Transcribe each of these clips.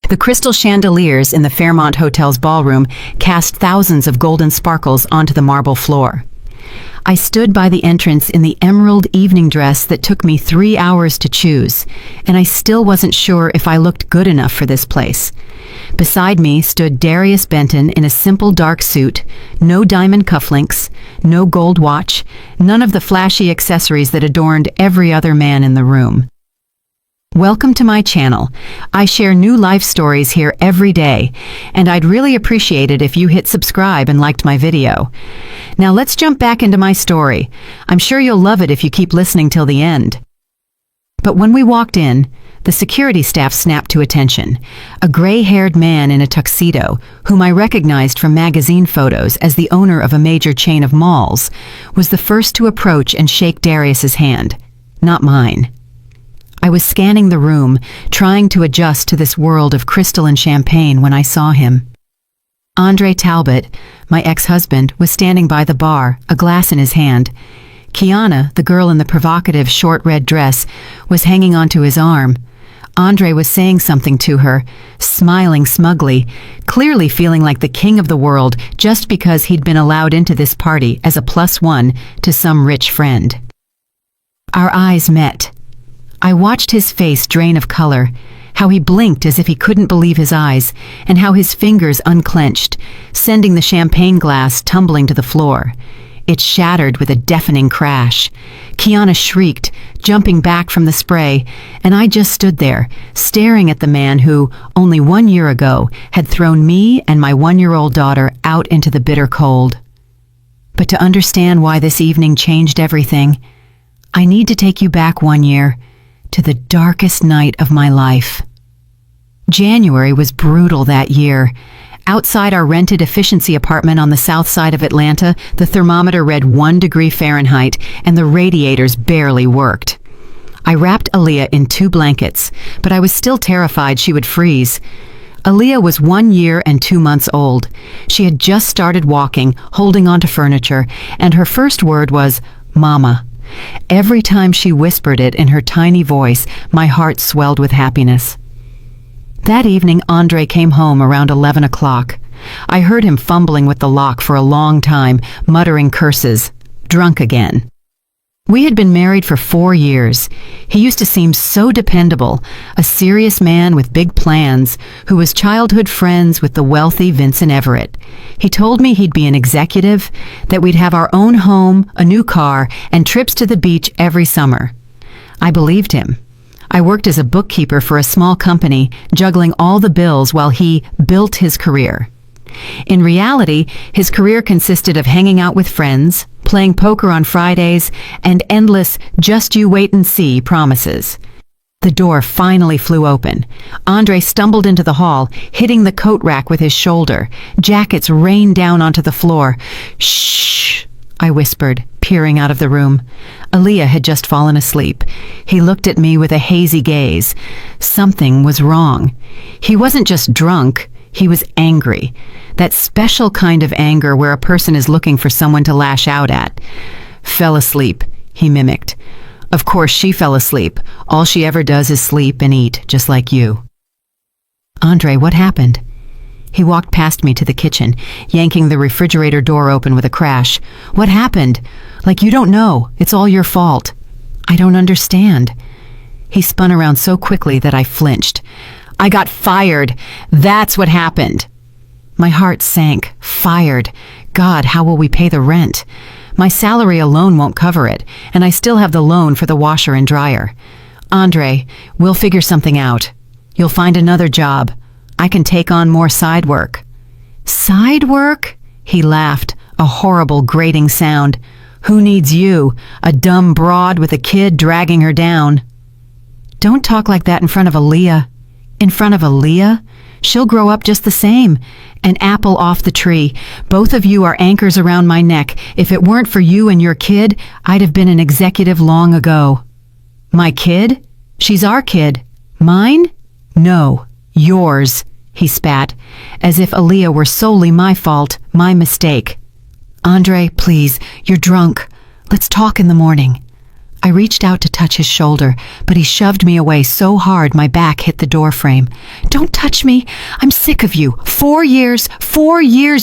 The crystal chandeliers in the Fairmont Hotel's ballroom cast thousands of golden sparkles onto the marble floor. I stood by the entrance in the emerald evening dress that took me 3 hours to choose, and I still wasn't sure if I looked good enough for this place. Beside me stood Darius Benton in a simple dark suit, no diamond cufflinks, no gold watch, none of the flashy accessories that adorned every other man in the room. Welcome to my channel. I share new life stories here every day, and I'd really appreciate it if you hit subscribe and liked my video. Now let's jump back into my story. I'm sure you'll love it if you keep listening till the end. But when we walked in, the security staff snapped to attention. A gray-haired man in a tuxedo, whom I recognized from magazine photos as the owner of a major chain of malls, was the first to approach and shake Darius's hand, not mine. I was scanning the room, trying to adjust to this world of crystal and champagne when I saw him. Andre Talbot, my ex-husband, was standing by the bar, a glass in his hand. Kiana, the girl in the provocative short red dress, was hanging onto his arm. Andre was saying something to her, smiling smugly, clearly feeling like the king of the world just because he'd been allowed into this party as a +1 to some rich friend. Our eyes met. I watched his face drain of color, how he blinked as if he couldn't believe his eyes, and how his fingers unclenched, sending the champagne glass tumbling to the floor. It shattered with a deafening crash. Kiana shrieked, jumping back from the spray, and I just stood there, staring at the man who, only 1 year ago, had thrown me and my 1-year-old daughter out into the bitter cold. But to understand why this evening changed everything, I need to take you back 1 year, to the darkest night of my life. January was brutal that year. Outside our rented efficiency apartment on the south side of Atlanta, the thermometer read 1 degree Fahrenheit and the radiators barely worked. I wrapped Aaliyah in 2 blankets, but I was still terrified she would freeze. Aaliyah was 1 year and 2 months old. She had just started walking, holding onto furniture, and her first word was, "Mama." Every time she whispered it in her tiny voice, my heart swelled with happiness. That evening, Andre came home around 11 o'clock. I heard him fumbling with the lock for a long time, muttering curses. Drunk again. We had been married for 4 years. He used to seem so dependable, a serious man with big plans, who was childhood friends with the wealthy Vincent Everett. He told me he'd be an executive, that we'd have our own home, a new car, and trips to the beach every summer. I believed him. I worked as a bookkeeper for a small company, juggling all the bills while he built his career. In reality, his career consisted of hanging out with friends, playing poker on Fridays, and endless "just you wait and see" promises. The door finally flew open. Andre stumbled into the hall, hitting the coat rack with his shoulder. Jackets rained down onto the floor. "Shh," I whispered, peering out of the room. Aaliyah had just fallen asleep. He looked at me with a hazy gaze. Something was wrong. He wasn't just drunk. He was angry. That special kind of anger where a person is looking for someone to lash out at. "Fell asleep," he mimicked. "Of course she fell asleep. All she ever does is sleep and eat, just like you." "Andre, what happened?" He walked past me to the kitchen, yanking the refrigerator door open with a crash. "What happened? Like you don't know. It's all your fault." "I don't understand." He spun around so quickly that I flinched. "I got fired. That's what happened." My heart sank. Fired. God, how will we pay the rent? My salary alone won't cover it, and I still have the loan for the washer and dryer. "Andre, we'll figure something out. You'll find another job. I can take on more side work." "Side work?" He laughed, a horrible grating sound. "Who needs you? A dumb broad with a kid dragging her down." "Don't talk like that in front of Aaliyah." "In front of Aaliyah? She'll grow up just the same. An apple off the tree. Both of you are anchors around my neck. If it weren't for you and your kid, I'd have been an executive long ago." "My kid? She's our kid." "Mine? No, yours," he spat, as if Aaliyah were solely my fault, my mistake. "Andre, please, you're drunk. Let's talk in the morning." I reached out to touch his shoulder, but he shoved me away so hard my back hit the door frame. "Don't touch me! I'm sick of you! 4 years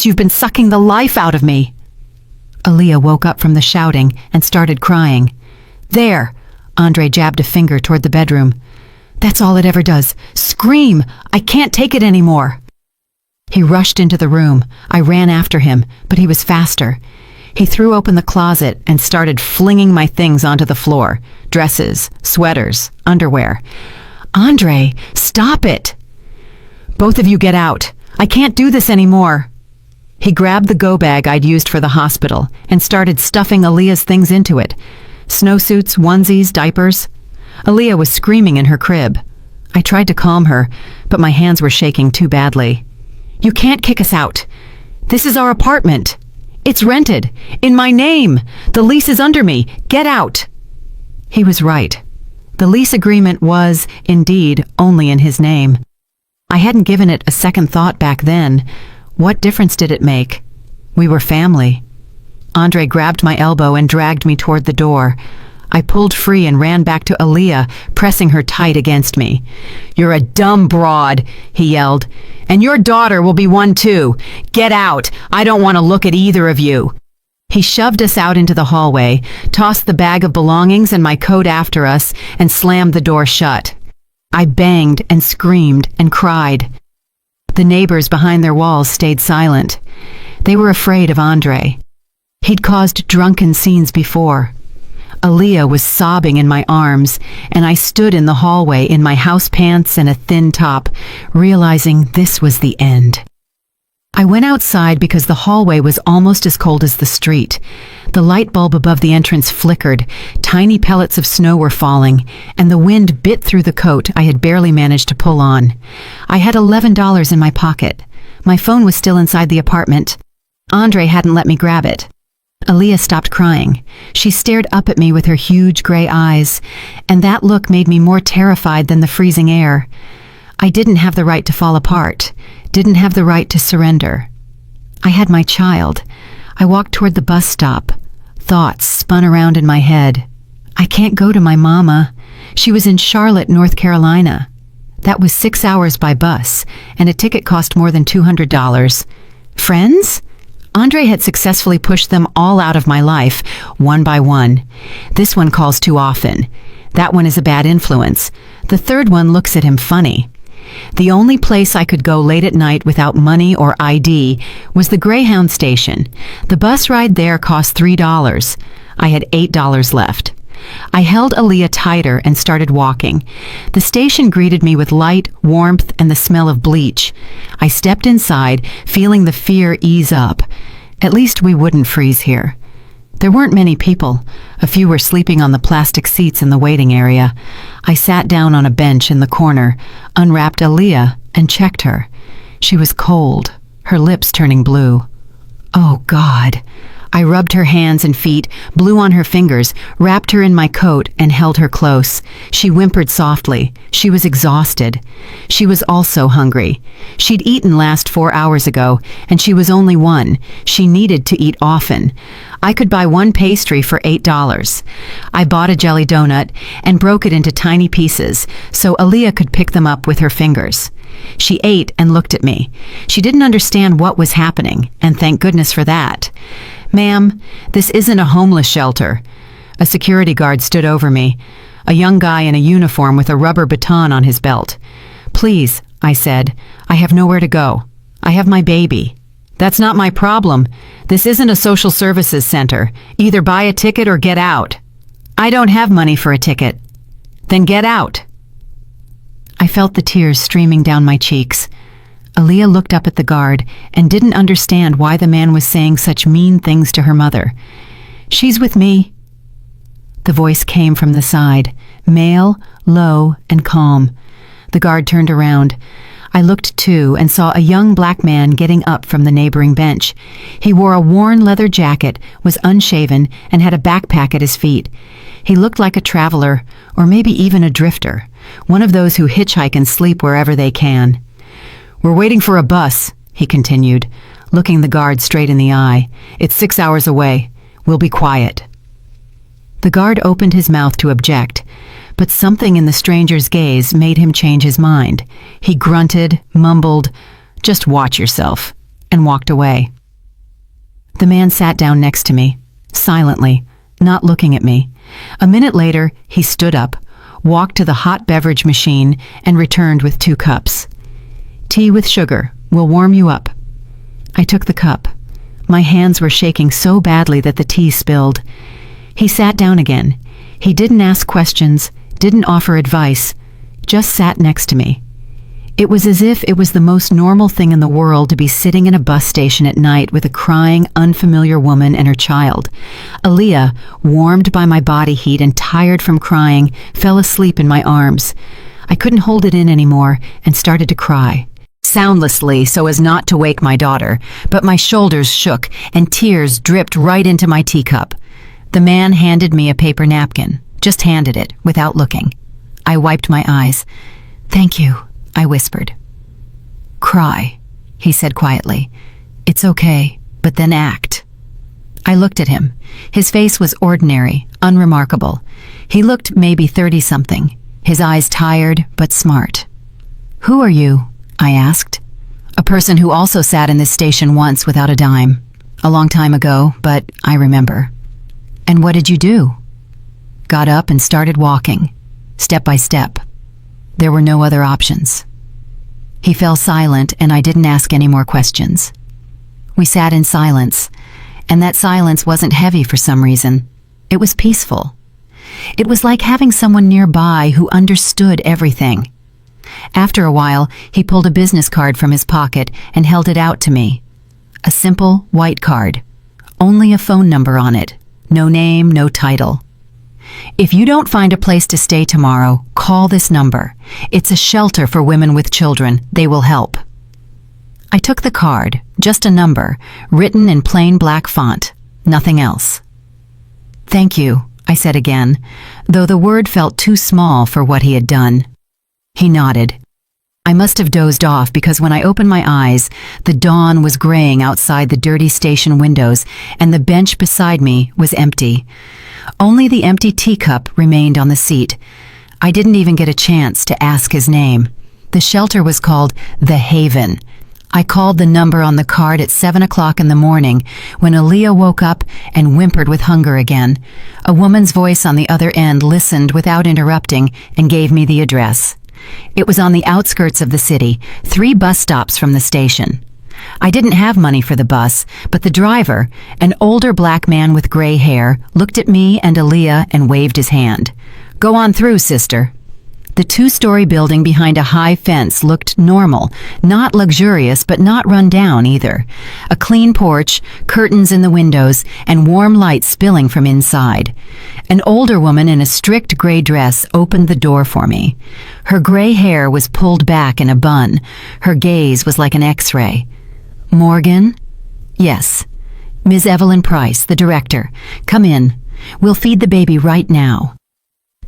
you've been sucking the life out of me!" Aaliyah woke up from the shouting and started crying. "There!" Andre jabbed a finger toward the bedroom. "That's all it ever does. Scream! I can't take it anymore!" He rushed into the room. I ran after him, but he was faster. He threw open the closet and started flinging my things onto the floor. Dresses, sweaters, underwear. "Andre, stop it!" "Both of you get out. I can't do this anymore." He grabbed the go bag I'd used for the hospital and started stuffing Aaliyah's things into it. Snowsuits, onesies, diapers. Aaliyah was screaming in her crib. I tried to calm her, but my hands were shaking too badly. "You can't kick us out. This is our apartment. It's rented. In my name. The lease is under me. Get out." He was right. The lease agreement was, indeed, only in his name. I hadn't given it a second thought back then. What difference did it make? We were family. Andre grabbed my elbow and dragged me toward the door. I pulled free and ran back to Aaliyah, pressing her tight against me. "You're a dumb broad," he yelled. "And your daughter will be one too. Get out. I don't want to look at either of you." He shoved us out into the hallway, tossed the bag of belongings and my coat after us, and slammed the door shut. I banged and screamed and cried. The neighbors behind their walls stayed silent. They were afraid of Andre. He'd caused drunken scenes before. Aaliyah was sobbing in my arms, and I stood in the hallway in my house pants and a thin top, realizing this was the end. I went outside because the hallway was almost as cold as the street. The light bulb above the entrance flickered, tiny pellets of snow were falling, and the wind bit through the coat I had barely managed to pull on. I had $11 in my pocket. My phone was still inside the apartment. Andre hadn't let me grab it. Aaliyah stopped crying. She stared up at me with her huge gray eyes, and that look made me more terrified than the freezing air. I didn't have the right to fall apart, didn't have the right to surrender. I had my child. I walked toward the bus stop. Thoughts spun around in my head. I can't go to my mama. She was in Charlotte, North Carolina. That was 6 hours by bus, and a ticket cost more than $200. Friends? Andre had successfully pushed them all out of my life, one by one. This one calls too often. That one is a bad influence. The third one looks at him funny. The only place I could go late at night without money or ID was the Greyhound station. The bus ride there cost $3. I had $8 left. I held Aaliyah tighter and started walking. The station greeted me with light, warmth, and the smell of bleach. I stepped inside, feeling the fear ease up. At least we wouldn't freeze here. There weren't many people. A few were sleeping on the plastic seats in the waiting area. I sat down on a bench in the corner, unwrapped Aaliyah, and checked her. She was cold, her lips turning blue. Oh, God. I rubbed her hands and feet, blew on her fingers, wrapped her in my coat, and held her close. She whimpered softly. She was exhausted. She was also hungry. She'd eaten last 4 hours ago, and she was only 1. She needed to eat often. I could buy 1 pastry for $8. I bought a jelly donut and broke it into tiny pieces so Aaliyah could pick them up with her fingers. She ate and looked at me. She didn't understand what was happening, and thank goodness for that. "Ma'am, this isn't a homeless shelter." A security guard stood over me, a young guy in a uniform with a rubber baton on his belt. "Please," I said, "I have nowhere to go. I have my baby." "That's not my problem. This isn't a social services center. Either buy a ticket or get out." "I don't have money for a ticket." "Then get out." I felt the tears streaming down my cheeks. Aaliyah looked up at the guard and didn't understand why the man was saying such mean things to her mother. "She's with me." The voice came from the side, male, low, and calm. The guard turned around. I looked too and saw a young black man getting up from the neighboring bench. He wore a worn leather jacket, was unshaven, and had a backpack at his feet. He looked like a traveler, or maybe even a drifter, one of those who hitchhike and sleep wherever they can. "We're waiting for a bus," he continued, looking the guard straight in the eye. "It's 6 hours away. We'll be quiet." The guard opened his mouth to object, but something in the stranger's gaze made him change his mind. He grunted, mumbled, "Just watch yourself," and walked away. The man sat down next to me, silently, not looking at me. A minute later, he stood up, walked to the hot beverage machine, and returned with 2 cups. "Tea with sugar will warm you up." I took the cup. My hands were shaking so badly that the tea spilled. He sat down again. He didn't ask questions, didn't offer advice, just sat next to me. It was as if it was the most normal thing in the world to be sitting in a bus station at night with a crying, unfamiliar woman and her child. Aaliyah, warmed by my body heat and tired from crying, fell asleep in my arms. I couldn't hold it in anymore and started to cry. Soundlessly so as not to wake my daughter, but my shoulders shook and tears dripped right into my teacup. The man handed me a paper napkin, just handed it, without looking. I wiped my eyes. "Thank you," I whispered. "Cry," he said quietly. "It's okay, but then act." I looked at him. His face was ordinary, unremarkable. He looked maybe 30-something, his eyes tired but smart. "Who are you?" I asked. "A person who also sat in this station once without a dime. A long time ago, but I remember." "And what did you do?" "Got up and started walking, step by step. There were no other options." He fell silent, and I didn't ask any more questions. We sat in silence, and that silence wasn't heavy for some reason. It was peaceful. It was like having someone nearby who understood everything. After a while, he pulled a business card from his pocket and held it out to me. A simple, white card. Only a phone number on it. No name, no title. "If you don't find a place to stay tomorrow, call this number. It's a shelter for women with children. They will help." I took the card, just a number, written in plain black font, nothing else. "Thank you," I said again, though the word felt too small for what he had done. He nodded. I must have dozed off because when I opened my eyes, the dawn was graying outside the dirty station windows and the bench beside me was empty. Only the empty teacup remained on the seat. I didn't even get a chance to ask his name. The shelter was called The Haven. I called the number on the card at 7 o'clock in the morning when Aaliyah woke up and whimpered with hunger again. A woman's voice on the other end listened without interrupting and gave me the address. It was on the outskirts of the city, 3 bus stops from the station. I didn't have money for the bus, but the driver, an older black man with gray hair, looked at me and Aaliyah and waved his hand. "Go on through, sister." The 2-story building behind a high fence looked normal, not luxurious but not run down either. A clean porch, curtains in the windows, and warm light spilling from inside. An older woman in a strict gray dress opened the door for me. Her gray hair was pulled back in a bun. Her gaze was like an X-ray. "Morgan?" "Yes." "Ms. Evelyn Price, the director. Come in. We'll feed the baby right now."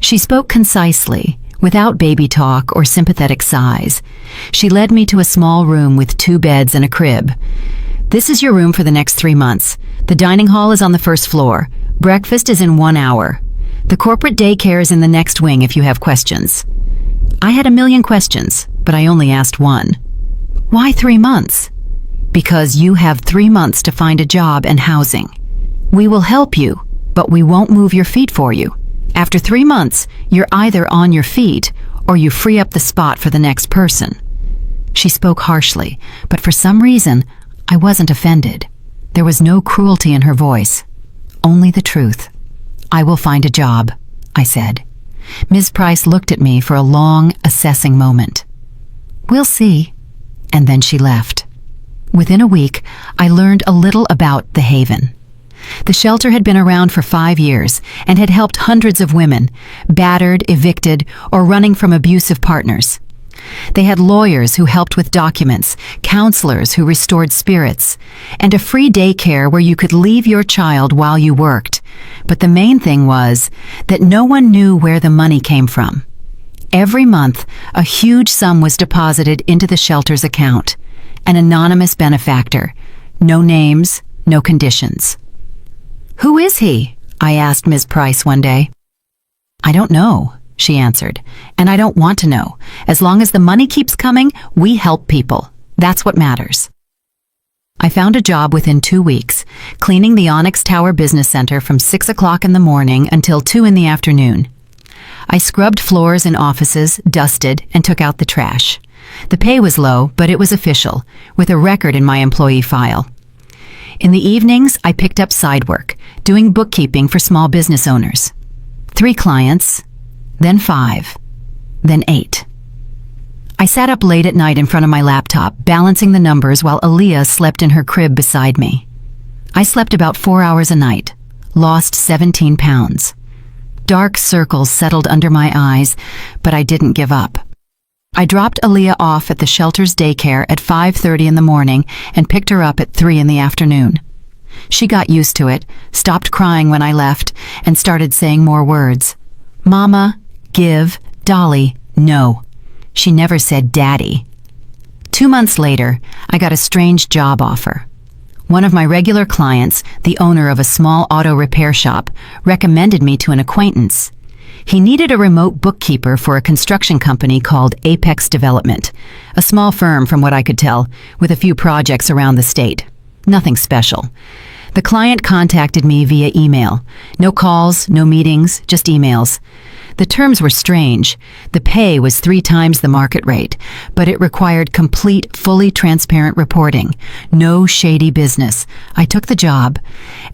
She spoke concisely, without baby talk or sympathetic sighs. She led me to a small room with 2 beds and a crib. "This is your room for the next 3 months. The dining hall is on the 1st floor. Breakfast is in 1 hour. The corporate daycare is in the next wing if you have questions." I had a million questions, but I only asked one. "Why 3 months?" "Because you have 3 months to find a job and housing. We will help you, but we won't move your feet for you. After 3 months, you're either on your feet or you free up the spot for the next person." She spoke harshly, but for some reason, I wasn't offended. There was no cruelty in her voice, only the truth. "I will find a job," I said. Ms. Price looked at me for a long, assessing moment. "We'll see." And then she left. Within a week, I learned a little about The Haven. The shelter had been around for 5 years and had helped hundreds of women, battered, evicted, or running from abusive partners. They had lawyers who helped with documents, counselors who restored spirits, and a free daycare where you could leave your child while you worked. But the main thing was that no one knew where the money came from. Every month, a huge sum was deposited into the shelter's account. An anonymous benefactor. No names, no conditions. "Who is he?" I asked Ms. Price one day. I don't know, she answered, and I don't want to know. As long as the money keeps coming, we help people. That's what matters. I found a job within 2 weeks, cleaning the Onyx Tower Business Center from 6 o'clock in the morning until 2 in the afternoon. I scrubbed floors in offices, dusted, and took out the trash. The pay was low, but it was official, with a record in my employee file. In the evenings, I picked up side work, doing bookkeeping for small business owners. 3 clients, then 5, then 8. I sat up late at night in front of my laptop, balancing the numbers while Aaliyah slept in her crib beside me. I slept about 4 hours a night, lost 17 pounds. Dark circles settled under my eyes, but I didn't give up. I dropped Aaliyah off at the shelter's daycare at 5:30 in the morning and picked her up at 3 in the afternoon. She got used to it, stopped crying when I left, and started saying more words. Mama, give, Dolly, no. She never said daddy. 2 months later, I got a strange job offer. One of my regular clients, the owner of a small auto repair shop, recommended me to an acquaintance. He needed a remote bookkeeper for a construction company called Apex Development, a small firm from what I could tell, with a few projects around the state. Nothing special. The client contacted me via email. No calls, no meetings, just emails. The terms were strange. The pay was 3 times the market rate, but it required complete, fully transparent reporting. No shady business. I took the job,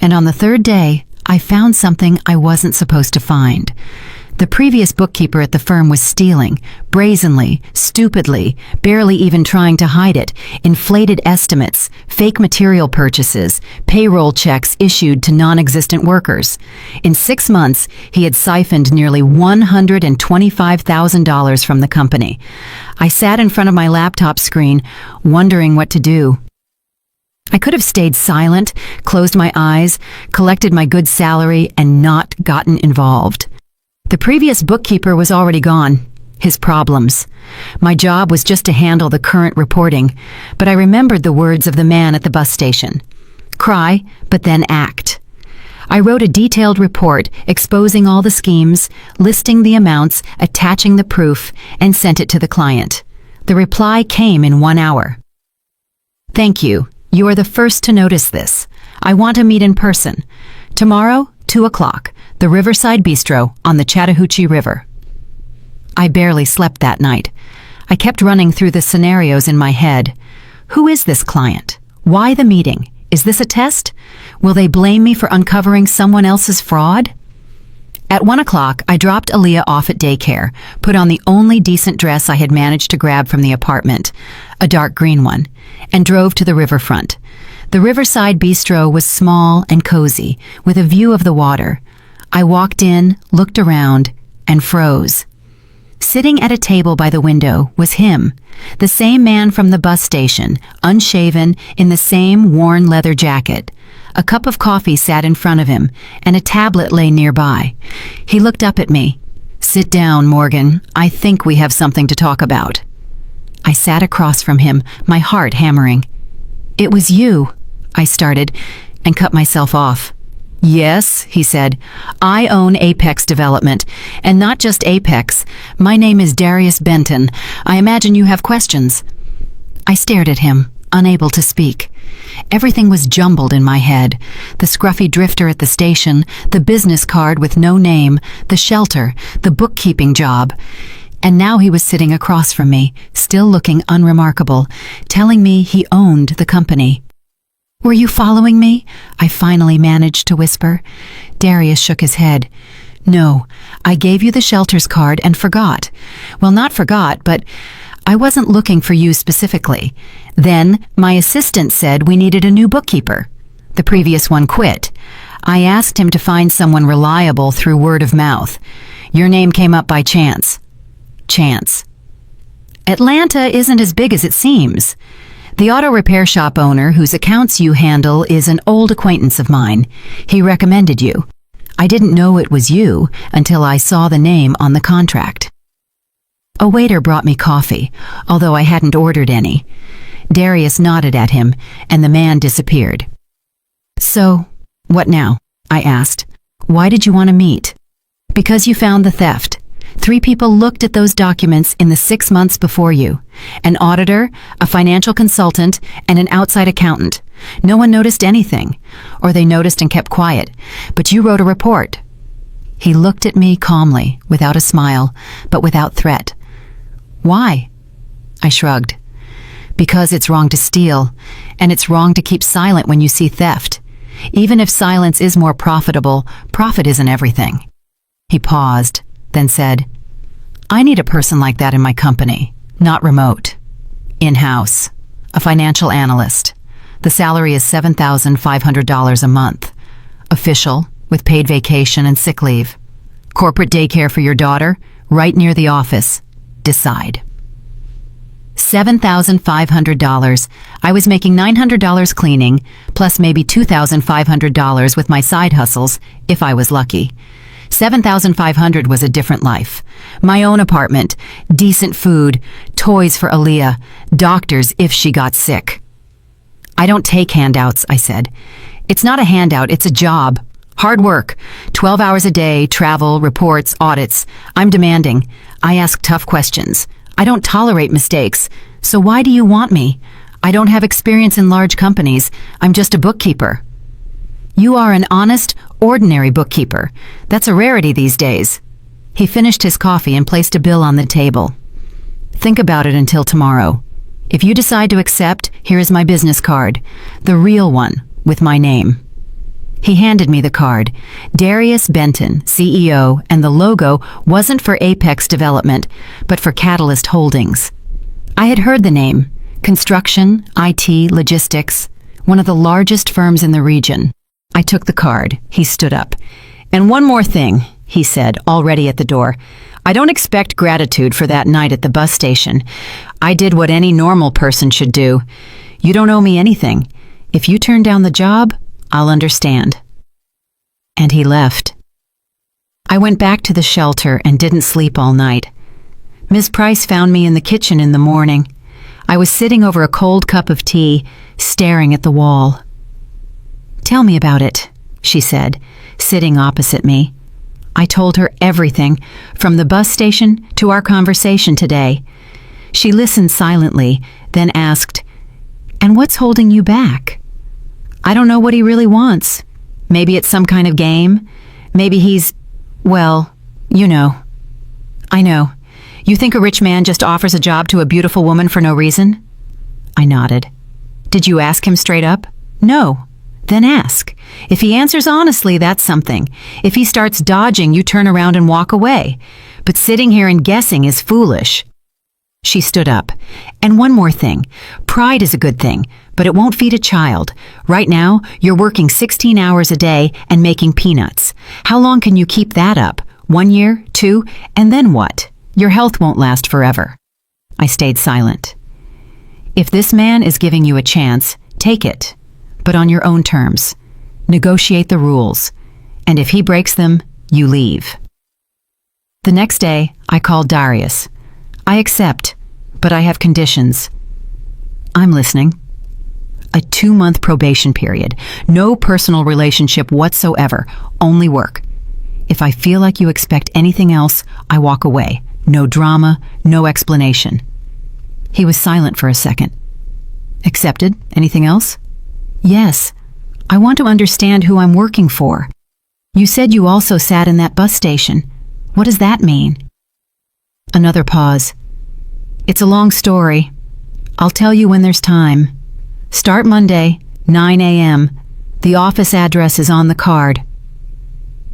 and on the 3rd day, I found something I wasn't supposed to find. The previous bookkeeper at the firm was stealing, brazenly, stupidly, barely even trying to hide it, inflated estimates, fake material purchases, payroll checks issued to non-existent workers. In 6 months, he had siphoned nearly $125,000 from the company. I sat in front of my laptop screen, wondering what to do. I could have stayed silent, closed my eyes, collected my good salary, and not gotten involved. The previous bookkeeper was already gone. His problems. My job was just to handle the current reporting, but I remembered the words of the man at the bus station. Cry, but then act. I wrote a detailed report exposing all the schemes, listing the amounts, attaching the proof, and sent it to the client. The reply came in 1 hour. Thank you. You are the first to notice this. I want to meet in person. Tomorrow, 2 o'clock, the Riverside Bistro on the Chattahoochee River. I barely slept that night. I kept running through the scenarios in my head. Who is this client? Why the meeting? Is this a test? Will they blame me for uncovering someone else's fraud? At 1 o'clock, I dropped Aaliyah off at daycare, put on the only decent dress I had managed to grab from the apartment, a dark green one, and drove to the riverfront. The Riverside Bistro was small and cozy, with a view of the water. I walked in, looked around, and froze. Sitting at a table by the window was him, the same man from the bus station, unshaven, in the same worn leather jacket. A cup of coffee sat in front of him, and a tablet lay nearby. He looked up at me. "Sit down, Morgan. I think we have something to talk about." I sat across from him, my heart hammering. "It was you," I started, and cut myself off. "Yes," he said. "I own Apex Development, and not just Apex. My name is Darius Benton. I imagine you have questions." I stared at him, unable to speak. Everything was jumbled in my head. The scruffy drifter at the station, the business card with no name, the shelter, the bookkeeping job. And now he was sitting across from me, still looking unremarkable, telling me he owned the company. "Were you following me?" I finally managed to whisper. Darius shook his head. "No, I gave you the shelter's card and forgot. Well, not forgot, but I wasn't looking for you specifically. Then my assistant said we needed a new bookkeeper. The previous one quit. I asked him to find someone reliable through word of mouth. Your name came up by chance." Chance. Atlanta isn't as big as it seems. The auto repair shop owner whose accounts you handle is an old acquaintance of mine. He recommended you. I didn't know it was you until I saw the name on the contract. A waiter brought me coffee, although I hadn't ordered any. Darius nodded at him, and the man disappeared. "So, what now?" I asked. Why did you want to meet? Because you found the theft. 3 people looked at those documents in the 6 months before you. An auditor, a financial consultant, and an outside accountant. No one noticed anything, or they noticed and kept quiet, but you wrote a report. He looked at me calmly, without a smile, but without threat. Why? I shrugged. Because it's wrong to steal, and it's wrong to keep silent when you see theft. Even if silence is more profitable, profit isn't everything. He paused, then said, I need a person like that in my company, not remote. In-house, a financial analyst. The salary is $7,500 a month. Official, with paid vacation and sick leave. Corporate daycare for your daughter, right near the office. Decide. $7,500. I was making $900 cleaning, plus maybe $2,500 with my side hustles, if I was lucky. $7,500 was a different life. My own apartment, decent food, toys for Aaliyah, doctors if she got sick. I don't take handouts, I said. It's not a handout, it's a job. Hard work. 12 hours a day, travel, reports, audits. I'm demanding. I ask tough questions. I don't tolerate mistakes. So why do you want me? I don't have experience in large companies. I'm just a bookkeeper. You are an honest, ordinary bookkeeper. That's a rarity these days. He finished his coffee and placed a bill on the table. Think about it until tomorrow. If you decide to accept, here is my business card. The real one, with my name. He handed me the card. Darius Benton, CEO, and the logo wasn't for Apex Development, but for Catalyst Holdings. I had heard the name. Construction, IT, logistics. One of the largest firms in the region. I took the card. He stood up. And one more thing, he said, already at the door. I don't expect gratitude for that night at the bus station. I did what any normal person should do. You don't owe me anything. If you turn down the job, I'll understand. And he left. I went back to the shelter and didn't sleep all night. Ms. Price found me in the kitchen in the morning. I was sitting over a cold cup of tea, staring at the wall. Tell me about it, she said, sitting opposite me. I told her everything, from the bus station to our conversation today. She listened silently, then asked, And what's holding you back? I don't know what he really wants. Maybe it's some kind of game. Maybe he's, well, you know. I know. You think a rich man just offers a job to a beautiful woman for no reason? I nodded. Did you ask him straight up? No. Then ask. If he answers honestly, that's something. If he starts dodging, you turn around and walk away. But sitting here and guessing is foolish. She stood up. And one more thing. Pride is a good thing, but it won't feed a child. Right now, you're working 16 hours a day and making peanuts. How long can you keep that up? 1 year, 2, and then what? Your health won't last forever. I stayed silent. If this man is giving you a chance, take it. But on your own terms. Negotiate the rules. And if he breaks them, you leave. The next day, I called Darius. I accept, but I have conditions. I'm listening. A 2-month probation period. No personal relationship whatsoever. Only work. If I feel like you expect anything else, I walk away. No drama, no explanation. He was silent for a second. Accepted? Anything else? Yes. I want to understand who I'm working for. You said you also sat in that bus station. What does that mean? Another pause. It's a long story. I'll tell you when there's time. Start Monday, 9 a.m. The office address is on the card.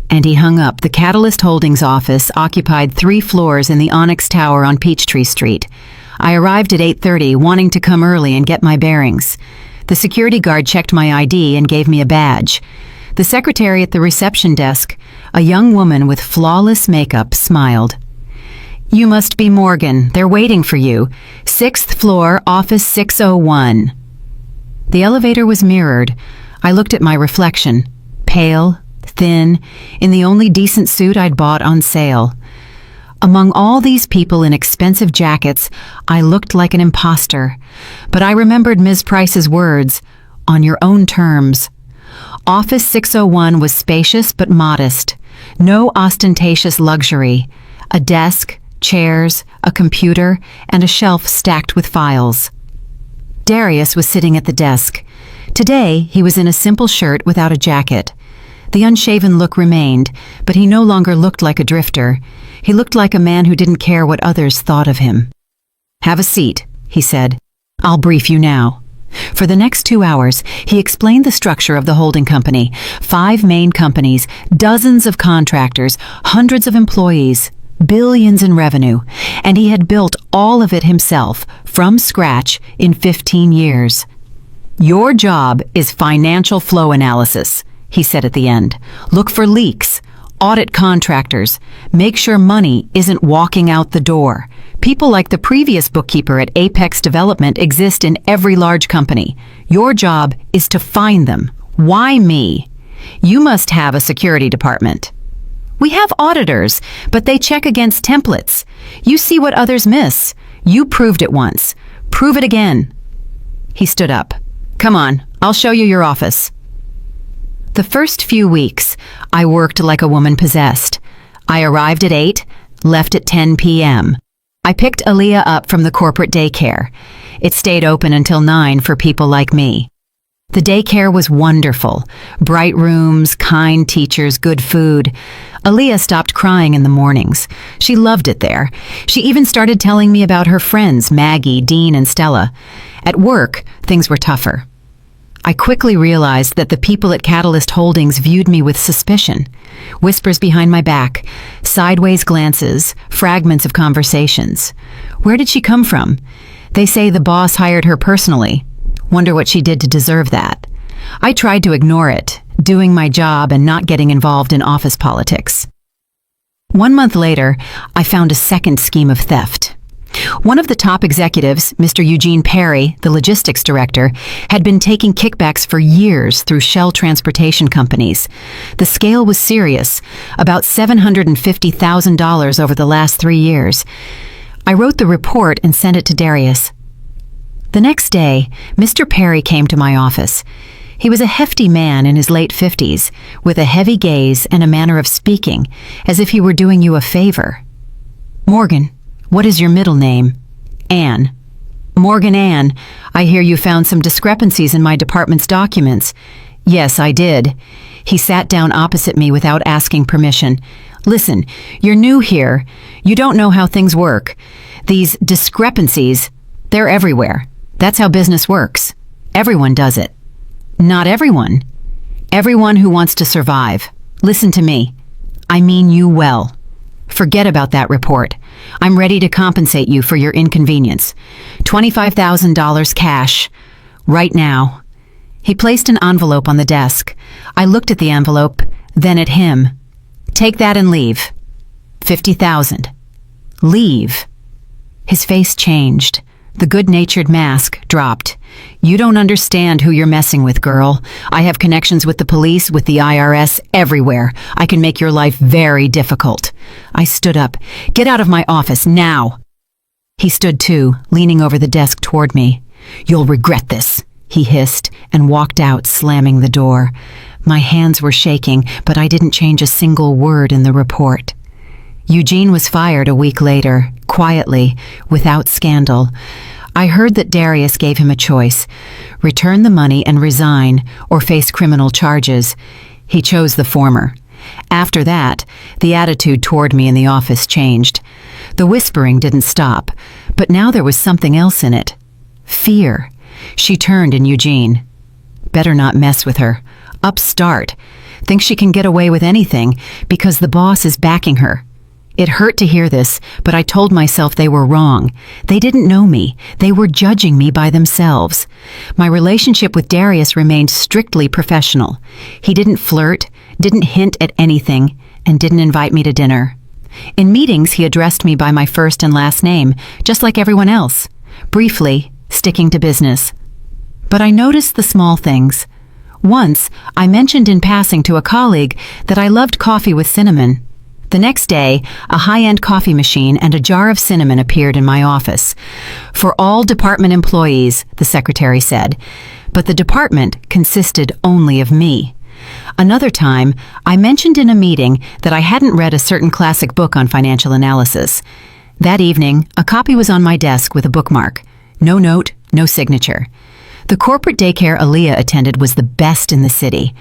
And he hung up. The Catalyst Holdings office occupied 3 floors in the Onyx Tower on Peachtree Street. I arrived at 8:30, wanting to come early and get my bearings. The security guard checked my ID and gave me a badge. The secretary at the reception desk, a young woman with flawless makeup, smiled. You must be Morgan. They're waiting for you. 6th floor, office 601. The elevator was mirrored. I looked at my reflection. Pale, thin, in the only decent suit I'd bought on sale. Among all these people in expensive jackets, I looked like an imposter. But I remembered Ms. Price's words, on your own terms. Office 601 was spacious but modest. No ostentatious luxury. A desk, chairs, a computer, and a shelf stacked with files. Darius was sitting at the desk. Today, he was in a simple shirt without a jacket. The unshaven look remained, but he no longer looked like a drifter. He looked like a man who didn't care what others thought of him. "Have a seat," he said. "I'll brief you now." For the next 2 hours, he explained the structure of the holding company, 5 main companies, dozens of contractors, hundreds of employees, billions in revenue, and he had built all of it himself, from scratch, in 15 years. "Your job is financial flow analysis," he said at the end. "Look for leaks, audit contractors, make sure money isn't walking out the door. People like the previous bookkeeper at Apex Development exist in every large company. Your job is to find them. Why me? You must have a security department. We have auditors, but they check against templates. You see what others miss. You proved it once. Prove it again." He stood up. "Come on, I'll show you your office." The first few weeks, I worked like a woman possessed. I arrived at 8, left at 10 p.m. I picked Aaliyah up from the corporate daycare. It stayed open until 9 for people like me. The daycare was wonderful. Bright rooms, kind teachers, good food. Aaliyah stopped crying in the mornings. She loved it there. She even started telling me about her friends, Maggie, Dean, and Stella. At work, things were tougher. I quickly realized that the people at Catalyst Holdings viewed me with suspicion. Whispers behind my back, sideways glances, fragments of conversations. Where did she come from? They say the boss hired her personally. Wonder what she did to deserve that. I tried to ignore it, doing my job and not getting involved in office politics. 1 month later, I found a second scheme of theft. One of the top executives, Mr. Eugene Perry, the logistics director, had been taking kickbacks for years through Shell transportation companies. The scale was serious, about $750,000 over the last 3 years. I wrote the report and sent it to Darius. The next day, Mr. Perry came to my office. He was a hefty man in his late 50s, with a heavy gaze and a manner of speaking, as if he were doing you a favor. "Morgan, what is your middle name?" "Ann." "Morgan Ann, I hear you found some discrepancies in my department's documents." "Yes, I did." He sat down opposite me without asking permission. "Listen, you're new here. You don't know how things work. These discrepancies, they're everywhere. That's how business works. Everyone does it." "Not everyone. Everyone who wants to survive. Listen to me. I mean you well. Forget about that report. I'm ready to compensate you for your inconvenience. $25,000 cash. Right now." He placed an envelope on the desk. I looked at the envelope, then at him. "Take that and leave." $50,000. Leave. His face changed. The good-natured mask dropped. "You don't understand who you're messing with, girl. I have connections with the police, with the IRS, everywhere. I can make your life very difficult." I stood up. "Get out of my office, now!" He stood too, leaning over the desk toward me. "You'll regret this," he hissed, and walked out, slamming the door. My hands were shaking, but I didn't change a single word in the report. Eugene was fired a week later, quietly, without scandal. I heard that Darius gave him a choice: return the money and resign, or face criminal charges. He chose the former. After that, the attitude toward me in the office changed. The whispering didn't stop, but now there was something else in it. Fear. She turned in Eugene. Better not mess with her. Upstart. Thinks she can get away with anything because the boss is backing her. It hurt to hear this, but I told myself they were wrong. They didn't know me. They were judging me by themselves. My relationship with Darius remained strictly professional. He didn't flirt, didn't hint at anything, and didn't invite me to dinner. In meetings, he addressed me by my first and last name, just like everyone else. Briefly, sticking to business. But I noticed the small things. Once, I mentioned in passing to a colleague that I loved coffee with cinnamon. The next day, a high-end coffee machine and a jar of cinnamon appeared in my office. "For all department employees," the secretary said. But the department consisted only of me. Another time, I mentioned in a meeting that I hadn't read a certain classic book on financial analysis. That evening, a copy was on my desk with a bookmark. No note, no signature. The corporate daycare Aaliyah attended was the best in the city.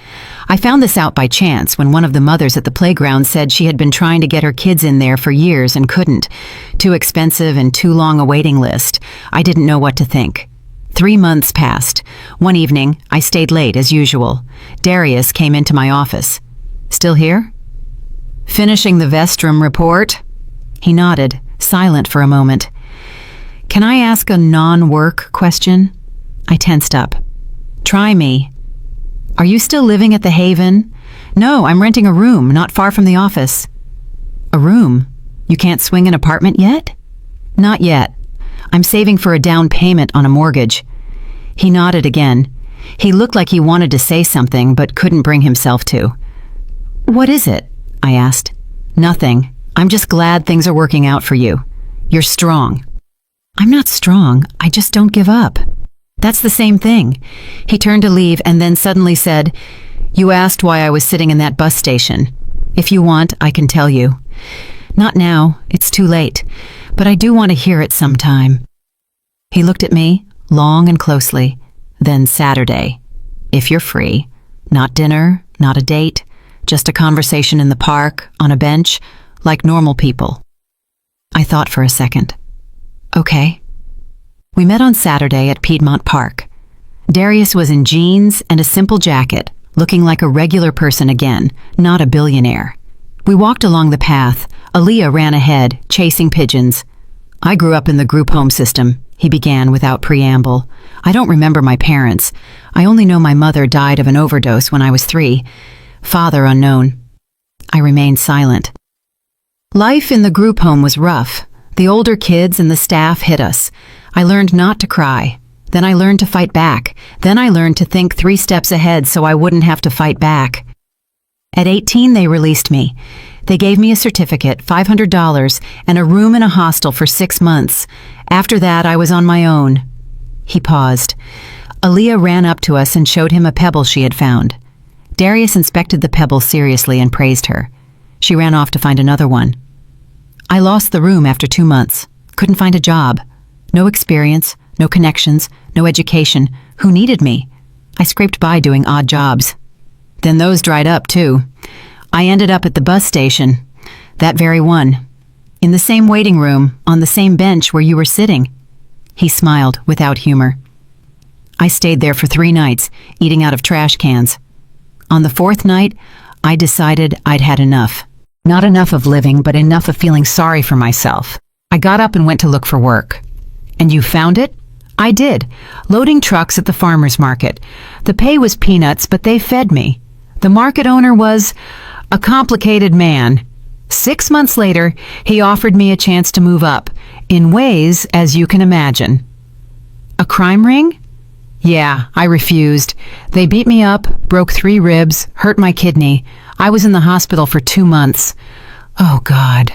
I found this out by chance when one of the mothers at the playground said she had been trying to get her kids in there for years and couldn't. Too expensive and too long a waiting list. I didn't know what to think. 3 months passed. One evening, I stayed late as usual. Darius came into my office. "Still here?" "Finishing the Vestrum report." He nodded, silent for a moment. "Can I ask a non-work question?" I tensed up. "Try me." "Are you still living at the Haven?" "No, I'm renting a room not far from the office." "A room? You can't swing an apartment yet?" "Not yet. I'm saving for a down payment on a mortgage." He nodded again. He looked like he wanted to say something but couldn't bring himself to. "What is it?" I asked. "Nothing. I'm just glad things are working out for you. You're strong." "I'm not strong. I just don't give up." "That's the same thing." He turned to leave and then suddenly said, "You asked why I was sitting in that bus station. If you want, I can tell you." "Not now. It's too late. But I do want to hear it sometime." He looked at me, long and closely. Then Saturday. If you're free. Not dinner, not a date, just a conversation in the park, on a bench, like normal people. I thought for a second. Okay. We met on Saturday at Piedmont Park. Darius was in jeans and a simple jacket, looking like a regular person again, not a billionaire. We walked along the path. Aaliyah ran ahead, chasing pigeons. "I grew up in the group home system," he began without preamble. "I don't remember my parents. I only know my mother died of an overdose when I was 3. Father unknown." I remained silent. Life in the group home was rough. The older kids and the staff hit us. I learned not to cry. Then I learned to fight back. Then I learned to think 3 steps ahead so I wouldn't have to fight back. At 18, they released me. They gave me a certificate, $500, and a room in a hostel for 6 months. After that, I was on my own. He paused. Aaliyah ran up to us and showed him a pebble she had found. Darius inspected the pebble seriously and praised her. She ran off to find another one. I lost the room after 2 months. Couldn't find a job. No experience, no connections, no education. Who needed me? I scraped by doing odd jobs. Then those dried up, too. I ended up at the bus station. That very one. In the same waiting room, on the same bench where you were sitting. He smiled without humor. I stayed there for 3 nights, eating out of trash cans. On the 4th night, I decided I'd had enough. Not enough of living, but enough of feeling sorry for myself. I got up and went to look for work. And you found it? I did, loading trucks at the farmer's market. The pay was peanuts, but they fed me. The market owner was a complicated man. 6 months later, he offered me a chance to move up, in ways as you can imagine. A crime ring? Yeah, I refused. They beat me up, broke 3 ribs, hurt my kidney. I was in the hospital for 2 months. Oh, God.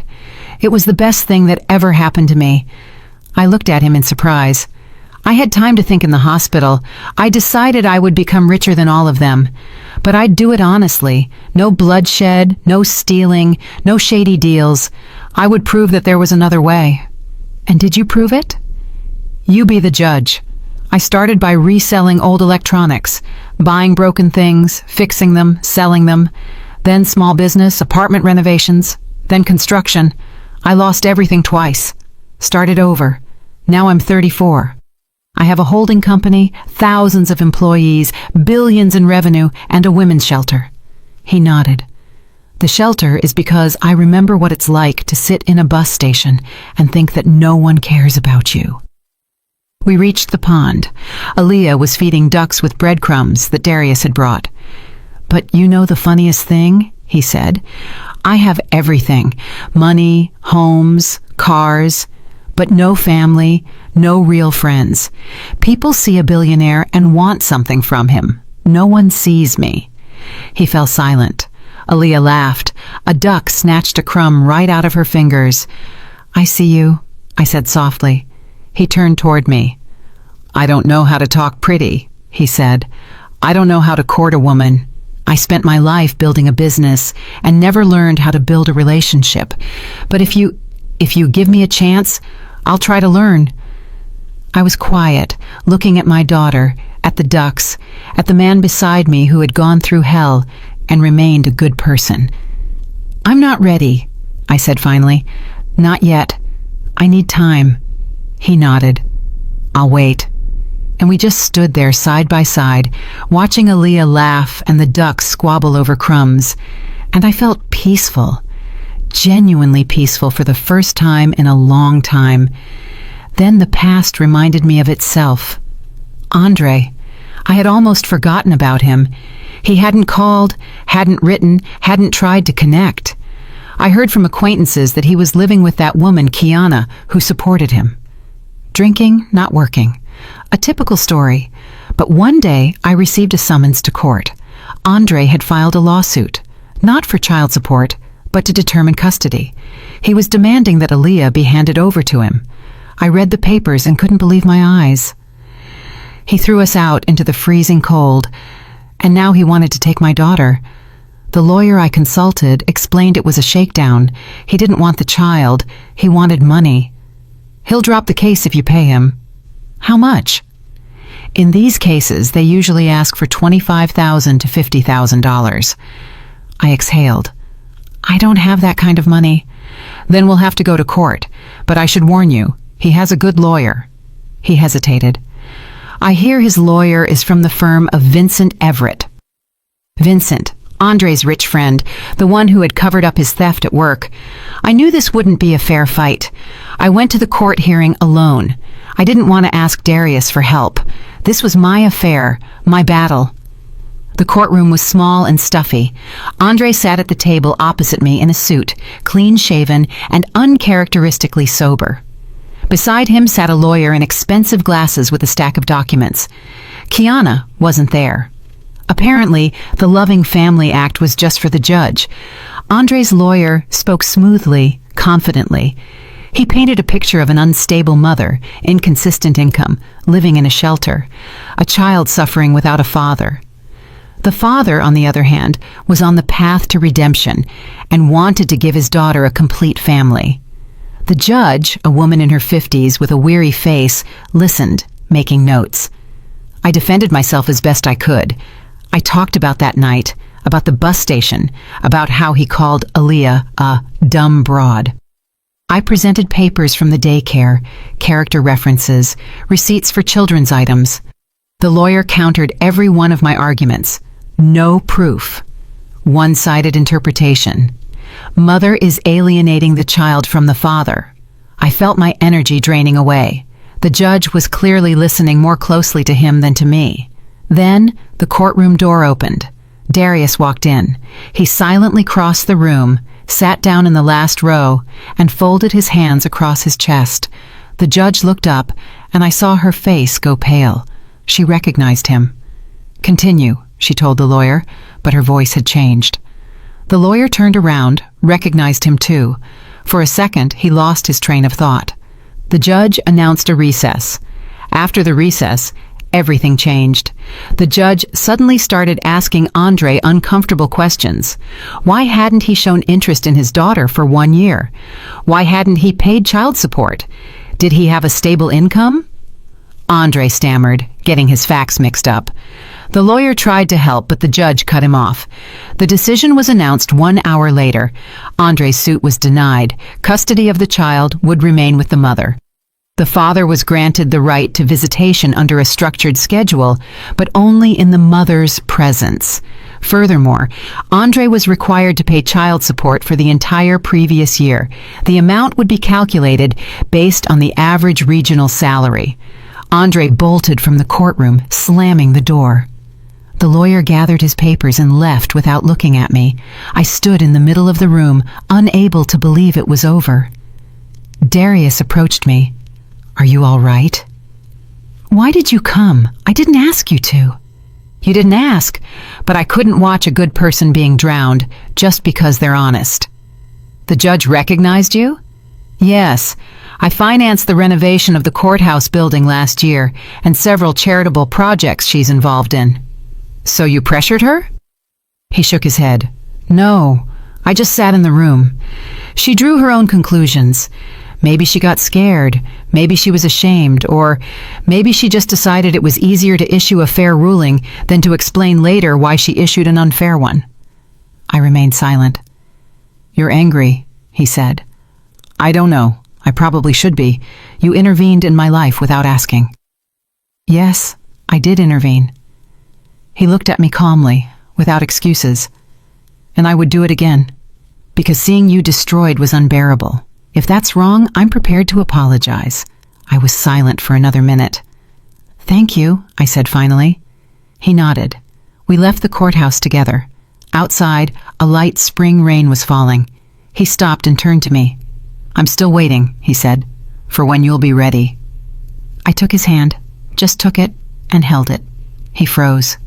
It was the best thing that ever happened to me. I looked at him in surprise. I had time to think in the hospital. I decided I would become richer than all of them. But I'd do it honestly. No bloodshed, no stealing, no shady deals. I would prove that there was another way. And did you prove it? You be the judge. I started by reselling old electronics, buying broken things, fixing them, selling them. Then small business, apartment renovations, then construction. I lost everything twice. Started over. Now I'm 34. I have a holding company, thousands of employees, billions in revenue, and a women's shelter. He nodded. The shelter is because I remember what it's like to sit in a bus station and think that no one cares about you. We reached the pond. Aaliyah was feeding ducks with breadcrumbs that Darius had brought. But you know the funniest thing? He said. I have everything. Money, homes, cars, but no family, no real friends. People see a billionaire and want something from him. No one sees me. He fell silent. Aaliyah laughed. A duck snatched a crumb right out of her fingers. I see you, I said softly. He turned toward me. I don't know how to talk pretty, he said. I don't know how to court a woman. I spent my life building a business and never learned how to build a relationship. But if you give me a chance, I'll try to learn." I was quiet, looking at my daughter, at the ducks, at the man beside me who had gone through hell and remained a good person. "I'm not ready," I said finally. "Not yet. I need time." He nodded. "I'll wait." And we just stood there side by side, watching Aaliyah laugh and the ducks squabble over crumbs. And I felt peaceful, genuinely peaceful for the first time in a long time. Then the past reminded me of itself. Andre. I had almost forgotten about him. He hadn't called, hadn't written, hadn't tried to connect. I heard from acquaintances that he was living with that woman, Kiana, who supported him. Drinking, not working. A typical story. But one day I received a summons to court. Andre had filed a lawsuit, not for child support, but to determine custody. He was demanding that Aaliyah be handed over to him. I read the papers and couldn't believe my eyes. He threw us out into the freezing cold, and now he wanted to take my daughter. The lawyer I consulted explained it was a shakedown. He didn't want the child. He wanted money. "He'll drop the case if you pay him." "How much?" In these cases, they usually ask for $25,000 to $50,000. I exhaled. "I don't have that kind of money." "Then we'll have to go to court. But I should warn you, he has a good lawyer." He hesitated. "I hear his lawyer is from the firm of Vincent Everett." Vincent, Andre's rich friend, the one who had covered up his theft at work. I knew this wouldn't be a fair fight. I went to the court hearing alone. I didn't want to ask Darius for help. This was my affair, my battle. The courtroom was small and stuffy. Andre sat at the table opposite me in a suit, clean-shaven and uncharacteristically sober. Beside him sat a lawyer in expensive glasses with a stack of documents. Kiana wasn't there. Apparently, the Loving Family Act was just for the judge. Andre's lawyer spoke smoothly, confidently. He painted a picture of an unstable mother, inconsistent income, living in a shelter, a child suffering without a father. The father, on the other hand, was on the path to redemption and wanted to give his daughter a complete family. The judge, a woman in her 50s with a weary face, listened, making notes. I defended myself as best I could. I talked about that night, about the bus station, about how he called Aaliyah a dumb broad. I presented papers from the daycare, character references, receipts for children's items. The lawyer countered every one of my arguments. No proof. One-sided interpretation. Mother is alienating the child from the father. I felt my energy draining away. The judge was clearly listening more closely to him than to me. Then the courtroom door opened. Darius walked in. He silently crossed the room, sat down in the last row, and folded his hands across his chest. The judge looked up, and I saw her face go pale. She recognized him. "Continue," she told the lawyer, but her voice had changed. The lawyer turned around, recognized him too. For a second, he lost his train of thought. The judge announced a recess. After the recess, everything changed. The judge suddenly started asking Andre uncomfortable questions. Why hadn't he shown interest in his daughter for 1 year? Why hadn't he paid child support? Did he have a stable income? Andre stammered, getting his facts mixed up. The lawyer tried to help, but the judge cut him off. The decision was announced 1 hour later. Andre's suit was denied. Custody of the child would remain with the mother. The father was granted the right to visitation under a structured schedule, but only in the mother's presence. Furthermore, Andre was required to pay child support for the entire previous year. The amount would be calculated based on the average regional salary. Andre bolted from the courtroom, slamming the door. The lawyer gathered his papers and left without looking at me. I stood in the middle of the room, unable to believe it was over. Darius approached me. "Are you all right?" "Why did you come? I didn't ask you to." "You didn't ask, but I couldn't watch a good person being drowned just because they're honest." "The judge recognized you?" "Yes. I financed the renovation of the courthouse building last year and several charitable projects she's involved in." "So you pressured her?" He shook his head. No, I just sat in the room. She drew her own conclusions. Maybe she got scared, maybe she was ashamed, or maybe she just decided it was easier to issue a fair ruling than to explain later why she issued an unfair one. I remained silent. You're angry, he said. I don't know. I probably should be. You intervened in my life without asking. Yes, I did intervene. He looked at me calmly, without excuses. And I would do it again, because seeing you destroyed was unbearable. If that's wrong, I'm prepared to apologize. I was silent for another minute. Thank you, I said finally. He nodded. We left the courthouse together. Outside, a light spring rain was falling. He stopped and turned to me. I'm still waiting, he said, for when you'll be ready. I took his hand, just took it, and held it. He froze.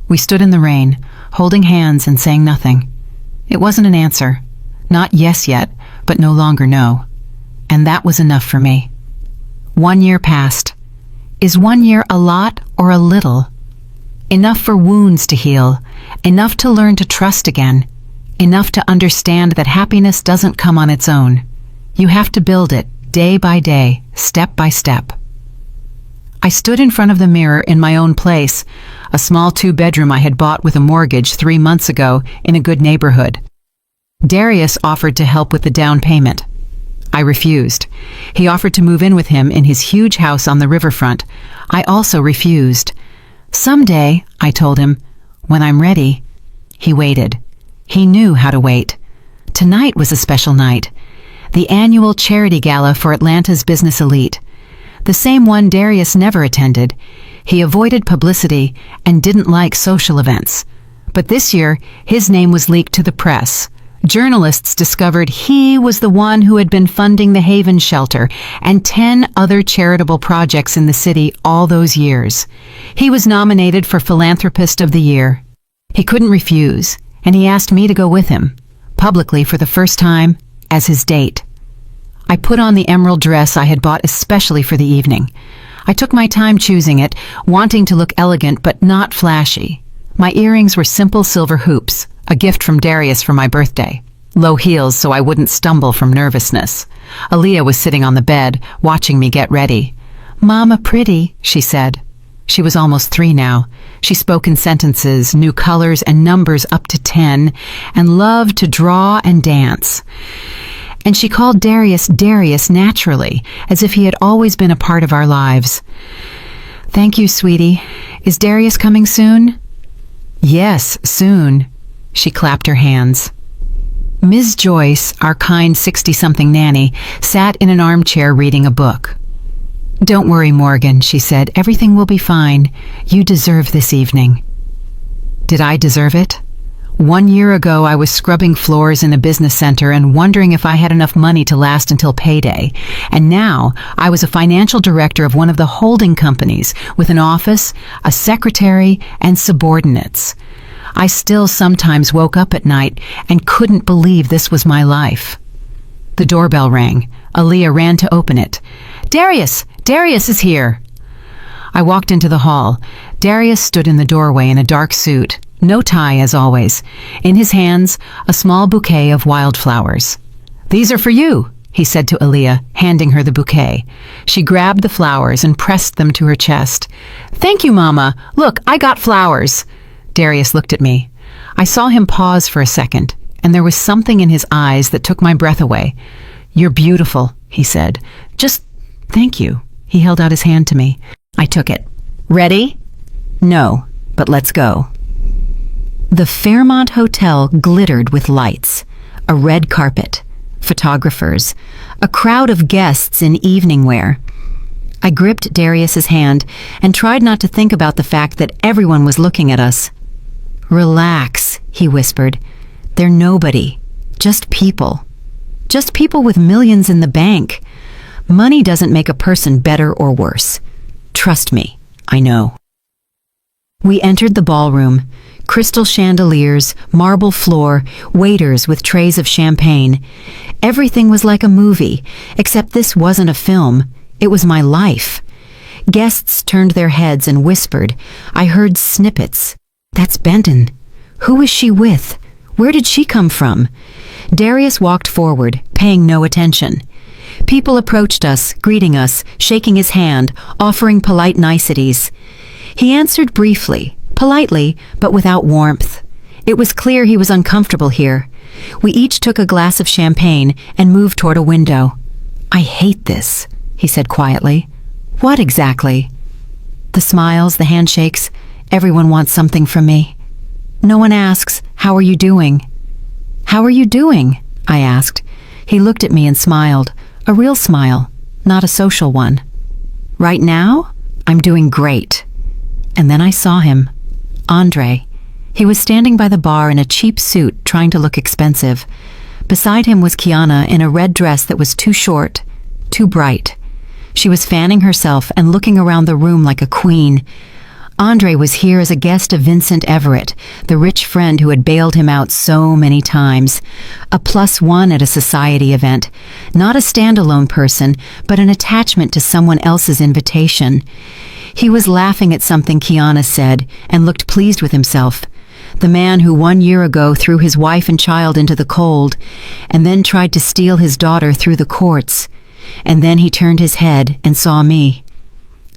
We stood in the rain, holding hands and saying nothing. It wasn't an answer. Not yes yet, but no longer no. And that was enough for me. 1 year passed. Is 1 year a lot or a little? Enough for wounds to heal, enough to learn to trust again, enough to understand that happiness doesn't come on its own. You have to build it, day by day, step by step. I stood in front of the mirror in my own place, a small 2-bedroom I had bought with a mortgage 3 months ago in a good neighborhood. Darius offered to help with the down payment. I refused. He offered to move in with him in his huge house on the riverfront. I also refused. Someday, I told him, when I'm ready. He waited. He knew how to wait. Tonight was a special night. The annual charity gala for Atlanta's business elite. The same one Darius never attended. He avoided publicity and didn't like social events. But this year, his name was leaked to the press. Journalists discovered he was the one who had been funding the Haven Shelter and 10 other charitable projects in the city all those years. He was nominated for Philanthropist of the Year. He couldn't refuse, and he asked me to go with him, publicly for the first time, as his date. I put on the emerald dress I had bought especially for the evening. I took my time choosing it, wanting to look elegant but not flashy. My earrings were simple silver hoops, a gift from Darius for my birthday. Low heels so I wouldn't stumble from nervousness. Aaliyah was sitting on the bed, watching me get ready. "Mama pretty," she said. She was almost 3 now. She spoke in sentences, knew colors and numbers up to 10, and loved to draw and dance. And she called Darius Darius naturally, as if he had always been a part of our lives. "Thank you, sweetie. Is Darius coming soon?" "Yes, soon." She clapped her hands. Ms. Joyce, our kind 60-something nanny, sat in an armchair reading a book. "Don't worry, Morgan," she said. "Everything will be fine. You deserve this evening." Did I deserve it? 1 year ago, I was scrubbing floors in a business center and wondering if I had enough money to last until payday. And now, I was a financial director of one of the holding companies with an office, a secretary, and subordinates. I still sometimes woke up at night and couldn't believe this was my life. The doorbell rang. Aaliyah ran to open it. "Darius! Darius is here!" I walked into the hall. Darius stood in the doorway in a dark suit, no tie as always. In his hands, a small bouquet of wildflowers. "These are for you," he said to Aaliyah, handing her the bouquet. She grabbed the flowers and pressed them to her chest. "Thank you, Mama. Look, I got flowers." Darius looked at me. I saw him pause for a second, and there was something in his eyes that took my breath away. "You're beautiful," he said. "Just thank you." He held out his hand to me. I took it. "Ready?" "No, but let's go." The Fairmont Hotel glittered with lights, a red carpet, photographers, a crowd of guests in evening wear. I gripped Darius's hand and tried not to think about the fact that everyone was looking at us. "Relax," he whispered. "They're nobody. Just people. Just people with millions in the bank. Money doesn't make a person better or worse. Trust me, I know." We entered the ballroom. Crystal chandeliers, marble floor, waiters with trays of champagne. Everything was like a movie, except this wasn't a film. It was my life. Guests turned their heads and whispered. I heard snippets. "That's Benton. Who was she with? Where did she come from? Darius walked forward, paying no attention. People approached us, greeting us, shaking his hand, offering polite niceties. He answered briefly, politely, but without warmth. It was clear he was uncomfortable here. We each took a glass of champagne and moved toward a window. "I hate this," he said quietly. "What exactly?" "The smiles, the handshakes. Everyone wants something from me. No one asks, 'How are you doing?'" "How are you doing?" I asked. He looked at me and smiled, a real smile, not a social one. "Right now, I'm doing great." And then I saw him. Andre. He was standing by the bar in a cheap suit, trying to look expensive. Beside him was Kiana in a red dress that was too short, too bright. She was fanning herself and looking around the room like a queen. Andre was here as a guest of Vincent Everett, the rich friend who had bailed him out so many times. A +1 at a society event. Not a standalone person, but an attachment to someone else's invitation. He was laughing at something Kiana said and looked pleased with himself. The man who 1 year ago threw his wife and child into the cold, and then tried to steal his daughter through the courts. And then he turned his head and saw me.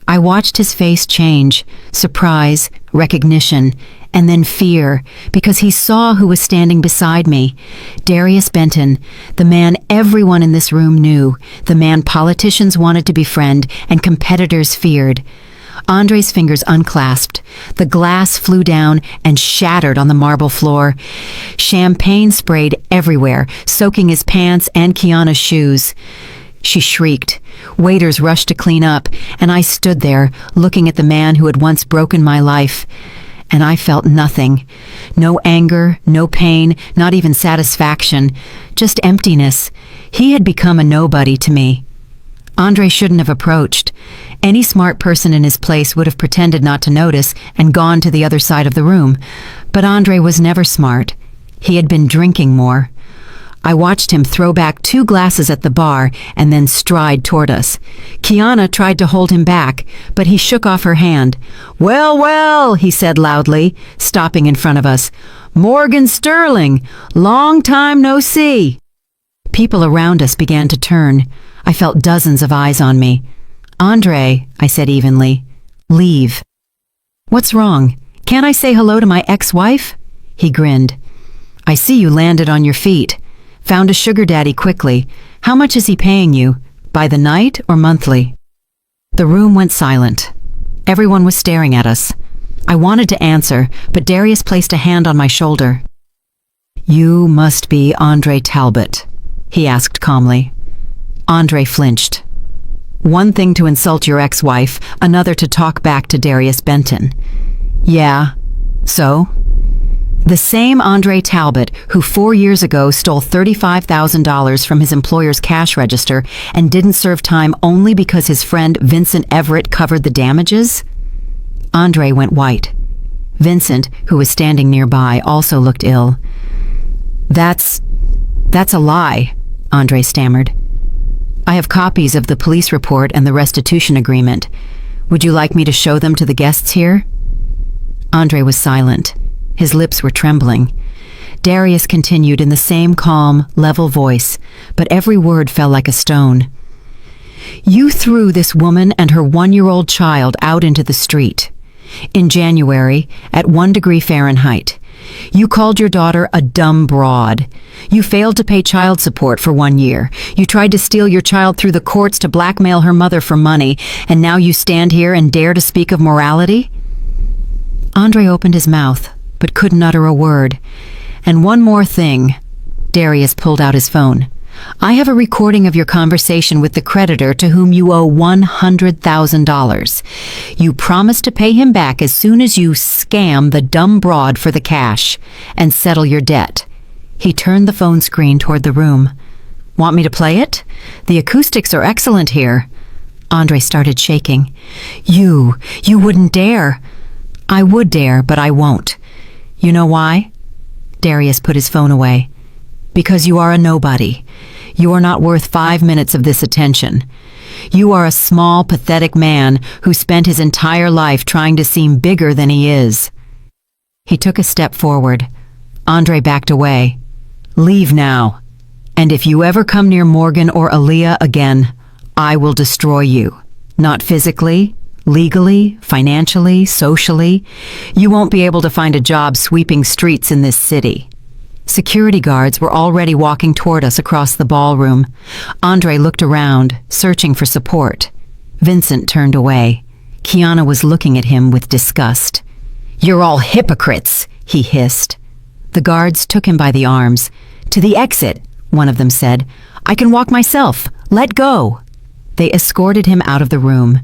I watched his face change, surprise, recognition, and then fear, because he saw who was standing beside me. Darius Benton, the man everyone in this room knew, the man politicians wanted to befriend and competitors feared. Andre's fingers unclasped. The glass flew down and shattered on the marble floor. Champagne sprayed everywhere, soaking his pants and Kiana's shoes. She shrieked. Waiters rushed to clean up, and I stood there, looking at the man who had once broken my life. And I felt nothing. No anger, no pain, not even satisfaction. Just emptiness. He had become a nobody to me. Andre shouldn't have approached. Any smart person in his place would have pretended not to notice and gone to the other side of the room. But Andre was never smart. He had been drinking more. I watched him throw back 2 glasses at the bar and then stride toward us. Kiana tried to hold him back, but he shook off her hand. "Well, well," he said loudly, stopping in front of us. "Morgan Sterling, long time no see." People around us began to turn. I felt dozens of eyes on me. "Andre," I said evenly, "leave." "What's wrong? Can't I say hello to my ex-wife?" He grinned. "I see you landed on your feet. Found a sugar daddy quickly. How much is he paying you? By the night or monthly?" The room went silent. Everyone was staring at us. I wanted to answer, but Darius placed a hand on my shoulder. "You must be Andre Talbot," he asked calmly. Andre flinched. One thing to insult your ex-wife, another to talk back to Darius Benton. "Yeah, so?" The same Andre Talbot who 4 years ago stole $35,000 from his employer's cash register and didn't serve time only because his friend Vincent Everett covered the damages? Andre went white. Vincent, who was standing nearby, also looked ill. That's a lie," Andre stammered. "I have copies of the police report and the restitution agreement. Would you like me to show them to the guests here?" Andre was silent. His lips were trembling. Darius continued in the same calm, level voice, but every word fell like a stone. "You threw this woman and her 1-year-old child out into the street. In January, at 1 degree Fahrenheit. You called your daughter a dumb broad. You failed to pay child support for 1 year. You tried to steal your child through the courts to blackmail her mother for money, and now you stand here and dare to speak of morality?" Andre opened his mouth, but couldn't utter a word. "And one more thing." Darius pulled out his phone. "I have a recording of your conversation with the creditor to whom you owe $100,000. You promised to pay him back as soon as you scam the dumb broad for the cash and settle your debt." He turned the phone screen toward the room. "Want me to play it? The acoustics are excellent here." Andre started shaking. You wouldn't dare." "I would dare, but I won't. You know why?" Darius put his phone away. "Because you are a nobody. You are not worth 5 minutes of this attention. You are a small, pathetic man who spent his entire life trying to seem bigger than he is." He took a step forward, Andre backed away. "Leave now. And if you ever come near Morgan or Aaliyah again, I will destroy you. Not physically, legally, financially, socially. You won't be able to find a job sweeping streets in this city." Security guards were already walking toward us across the ballroom. Andre looked around, searching for support. Vincent turned away. Kiana was looking at him with disgust. "You're all hypocrites," he hissed. The guards took him by the arms. "To the exit," one of them said. "I can walk myself. Let go." They escorted him out of the room.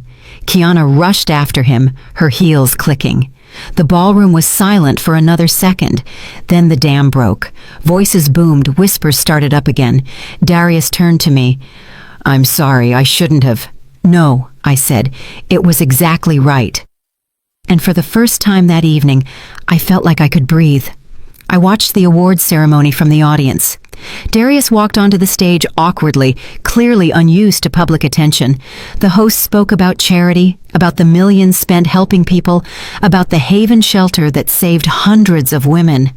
Kiana rushed after him, her heels clicking. The ballroom was silent for another second. Then the dam broke. Voices boomed, whispers started up again. Darius turned to me. "I'm sorry, I shouldn't have." "No," I said. "It was exactly right." And for the first time that evening, I felt like I could breathe. I watched the awards ceremony from the audience. Darius walked onto the stage awkwardly, clearly unused to public attention. The host spoke about charity, about the millions spent helping people, about the Haven shelter that saved hundreds of women.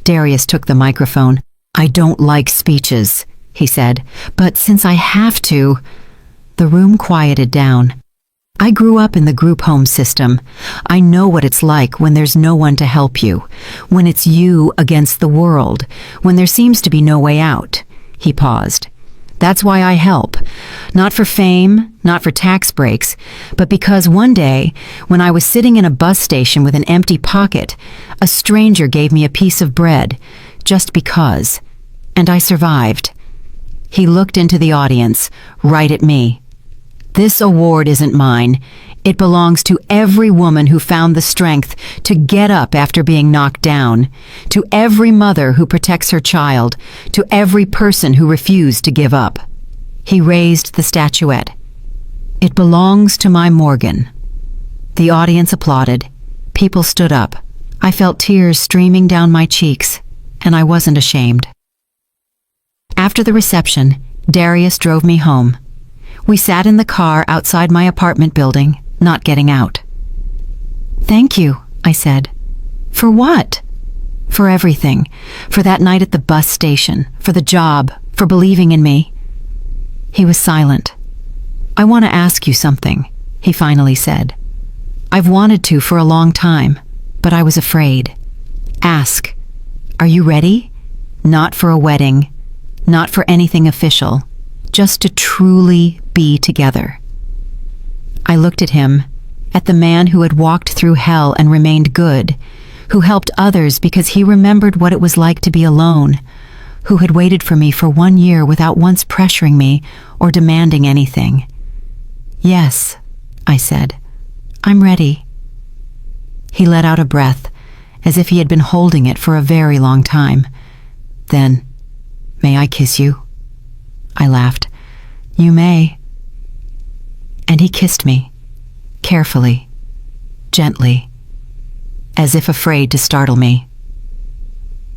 Darius took the microphone. "I don't like speeches," he said, "but since I have to..." The room quieted down. I grew up in the group home system. I know what it's like when there's no one to help you, when it's you against the world, when there seems to be no way out. He paused. "That's why I help. Not for fame, not for tax breaks, but because one day, when I was sitting in a bus station with an empty pocket, a stranger gave me a piece of bread, just because. And I survived." He looked into the audience, right at me. "This award isn't mine. It belongs to every woman who found the strength to get up after being knocked down, to every mother who protects her child, to every person who refused to give up." He raised the statuette. "It belongs to my Morgan." The audience applauded. People stood up. I felt tears streaming down my cheeks, and I wasn't ashamed. After the reception, Darius drove me home. We sat in the car outside my apartment building, not getting out. "Thank you," I said. "For what?" "For everything. For that night at the bus station, for the job, for believing in me." He was silent. "I want to ask you something," he finally said. "I've wanted to for a long time, but I was afraid." "Ask. Are you ready? Not for a wedding, not for anything official, just to truly be together." I looked at him, at the man who had walked through hell and remained good, who helped others because he remembered what it was like to be alone, who had waited for me for 1 year without once pressuring me or demanding anything. "Yes," I said, "I'm ready." He let out a breath, as if he had been holding it for a very long time. Then, "May I kiss you?" I laughed. "You may." And he kissed me, carefully, gently, as if afraid to startle me.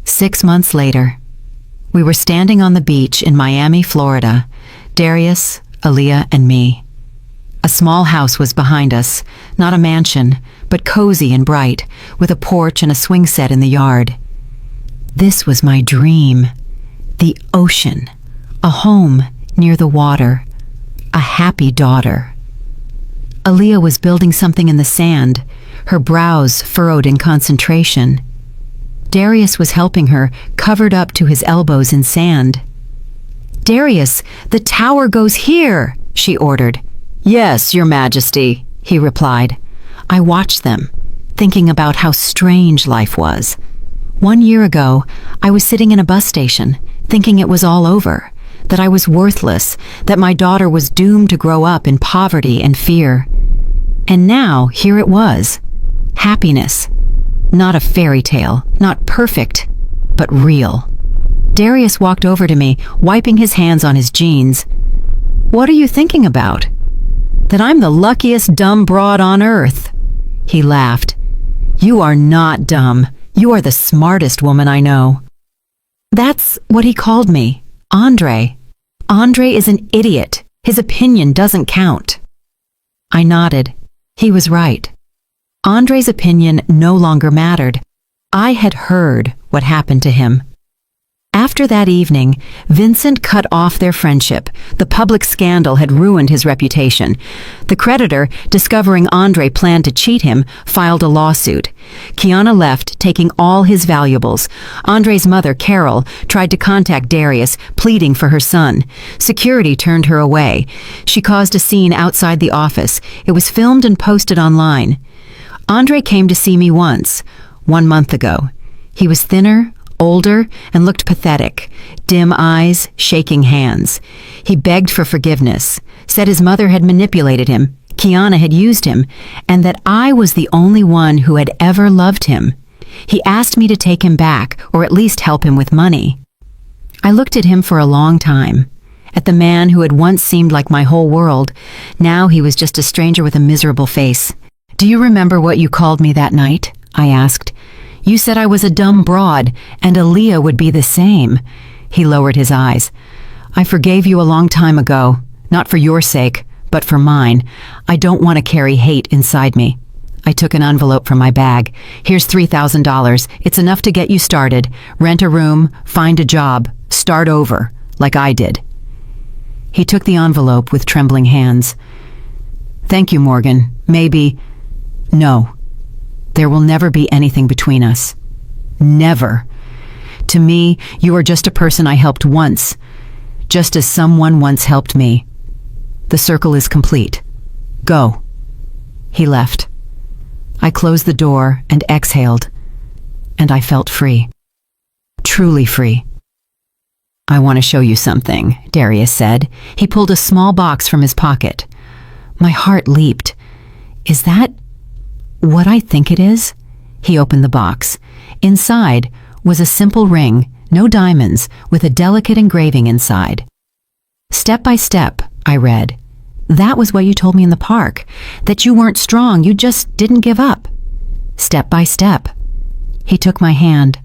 6 months later, we were standing on the beach in Miami, Florida, Darius, Aaliyah, and me. A small house was behind us, not a mansion, but cozy and bright, with a porch and a swing set in the yard. This was my dream. The ocean, a home near the water, a happy daughter. Aaliyah was building something in the sand, her brows furrowed in concentration. Darius was helping her, covered up to his elbows in sand. "Darius, the tower goes here," she ordered. "Yes, Your Majesty," he replied. I watched them, thinking about how strange life was. 1 year ago, I was sitting in a bus station, thinking it was all over, that I was worthless, that my daughter was doomed to grow up in poverty and fear. And now, here it was. Happiness. Not a fairy tale, not perfect, but real. Darius walked over to me, wiping his hands on his jeans. "What are you thinking about?" "That I'm the luckiest dumb broad on earth." He laughed. "You are not dumb. You are the smartest woman I know." That's what he called me, Andre. Andre is an idiot. His opinion doesn't count. I nodded. He was right. Andre's opinion no longer mattered. I had heard what happened to him. After that evening, Vincent cut off their friendship. The public scandal had ruined his reputation. The creditor, discovering Andre planned to cheat him, filed a lawsuit. Kiana left, taking all his valuables. Andre's mother, Carol, tried to contact Darius, pleading for her son. Security turned her away. She caused a scene outside the office. It was filmed and posted online. Andre came to see me once, 1 month ago. He was thinner, older, and looked pathetic, dim eyes, shaking hands. He begged for forgiveness, said his mother had manipulated him, Kiana had used him, and that I was the only one who had ever loved him. He asked me to take him back, or at least help him with money. I looked at him for a long time, at the man who had once seemed like my whole world. Now he was just a stranger with a miserable face. "Do you remember what you called me that night?" I asked. "You said I was a dumb broad, and Aaliyah would be the same." He lowered his eyes. "I forgave you a long time ago, not for your sake, but for mine. I don't want to carry hate inside me." I took an envelope from my bag. "Here's $3,000. It's enough to get you started. Rent a room, find a job, start over, like I did." He took the envelope with trembling hands. "Thank you, Morgan. Maybe..." "No. There will never be anything between us. Never. To me, you are just a person I helped once, just as someone once helped me. The circle is complete. Go." He left. I closed the door and exhaled, and I felt free. Truly free. "I want to show you something," Darius said. He pulled a small box from his pocket. My heart leaped. "Is that what I think it is?" He opened the box. Inside was a simple ring, no diamonds, with a delicate engraving inside. "Step by step," I read. "That was what you told me in the park, that you weren't strong, you just didn't give up. Step by step." He took my hand.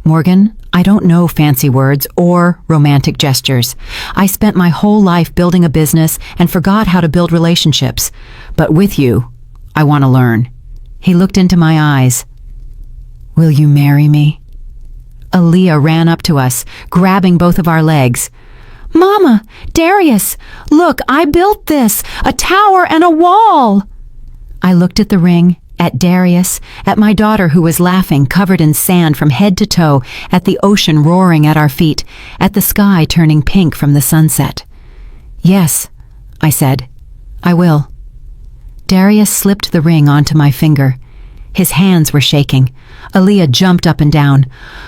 "Morgan, I don't know fancy words or romantic gestures. I spent my whole life building a business and forgot how to build relationships. But with you, I want to learn." He looked into my eyes. "Will you marry me?" Aaliyah ran up to us, grabbing both of our legs. "Mama, Darius, look, I built this, a tower and a wall." I looked at the ring, at Darius, at my daughter who was laughing, covered in sand from head to toe, at the ocean roaring at our feet, at the sky turning pink from the sunset. "Yes," I said, "I will." Darius slipped the ring onto my finger. His hands were shaking. Aaliyah jumped up and down.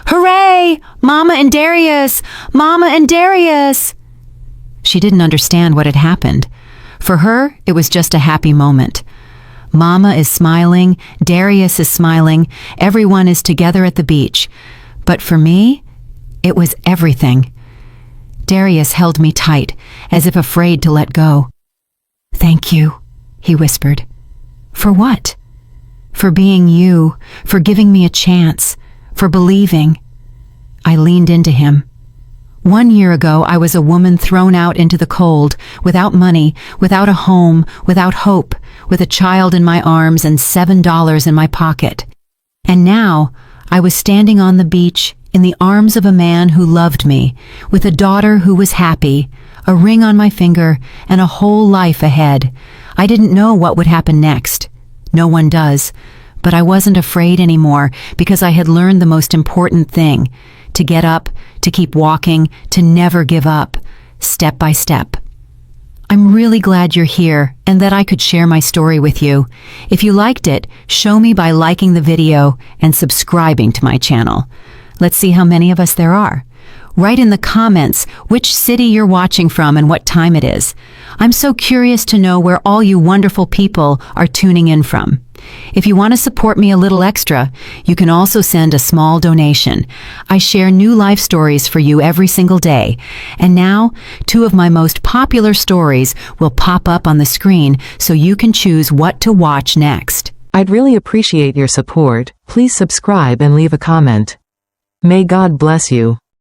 "Hooray! Mama and Darius! Mama and Darius!" She didn't understand what had happened. For her, it was just a happy moment. Mama is smiling, Darius is smiling, everyone is together at the beach. But for me, it was everything. Darius held me tight, as if afraid to let go. "Thank you," he whispered. "For what?" "For being you, for giving me a chance, for believing." I leaned into him. 1 year ago, I was a woman thrown out into the cold, without money, without a home, without hope, with a child in my arms and $7 in my pocket. And now, I was standing on the beach, in the arms of a man who loved me, with a daughter who was happy, a ring on my finger, and a whole life ahead. I didn't know what would happen next. No one does. But I wasn't afraid anymore because I had learned the most important thing: to get up, to keep walking, to never give up, step by step. I'm really glad you're here and that I could share my story with you. If you liked it, show me by liking the video and subscribing to my channel. Let's see how many of us there are. Write in the comments which city you're watching from and what time it is. I'm so curious to know where all you wonderful people are tuning in from. If you want to support me a little extra, you can also send a small donation. I share new life stories for you every single day. And now, 2 of my most popular stories will pop up on the screen so you can choose what to watch next. I'd really appreciate your support. Please subscribe and leave a comment. May God bless you.